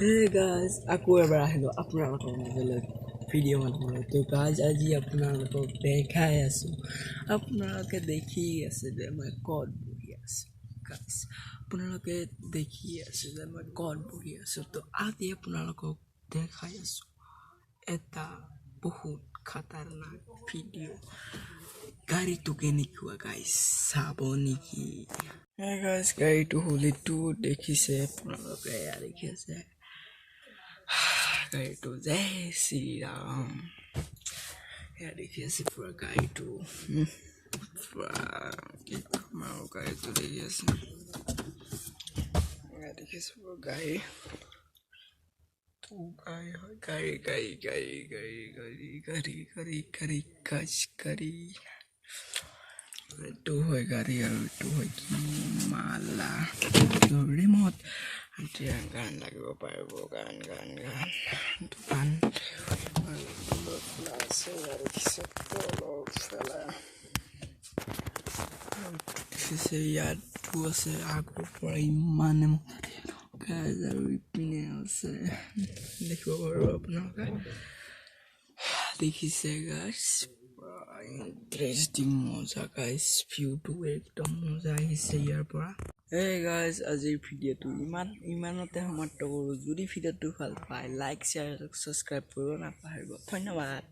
Hey guys, aku ever আহিলো আপোনালোকৰ মাজলৈ ভিডিঅ' মাধ্যমেৰে তো গাইজ আজি আপোনালোকক দেখাই আছোঁ আপোনালোকে দেখি আছে যে মই ক'ত বহি আছোঁ গাইজ আপোনালোকে দেখি আছে যে মই ক'ত বহি আছোঁ তো আজি আপোনালোকক দেখাই আছোঁ এটা বহুত খাতাৰনাক ভিডিঅ' গাড়ীটো কেনেকুৱা গাইজ চাব নেকি Hey guys, গাড়ীটো হুলিটো দেখিছে আপোনালোকে এয়া দেখি আছে গাড়ীটো জয় শ্ৰীৰাম এয়া দেখি আছে পুৰা গাড়ীটো পুৰা কি ক'ম আৰু গাড়ীটো দেখি আছে এয়া দেখি আছে পুৰা গাড়ী গাড়ী এইটো হয় গাড়ী আৰু এইটো হয় কি মালা ৰিমট এতিয়া গান লাগিব পাৰিব গান আছে আৰু দেখিছে ইয়াতো আছে আগৰ পৰা ইমানে গাইজ আৰু ইপিনে আছে দেখিব পাৰিব আপোনালোকে দেখিছে গাইজ ইণ্টাৰেষ্টিং মজা গাইজ ভিউটো একদম মজা আহিছে ইয়াৰ পৰা Hey guys, আজিৰ ভিডিঅ'টো ইমানতে সমাপ্ত কৰোঁ যদি ভিডিঅ'টো ভাল পায় লাইক শ্বেয়াৰ ছাবস্ক্ৰাইব কৰিব নাপাহৰিব ধন্যবাদ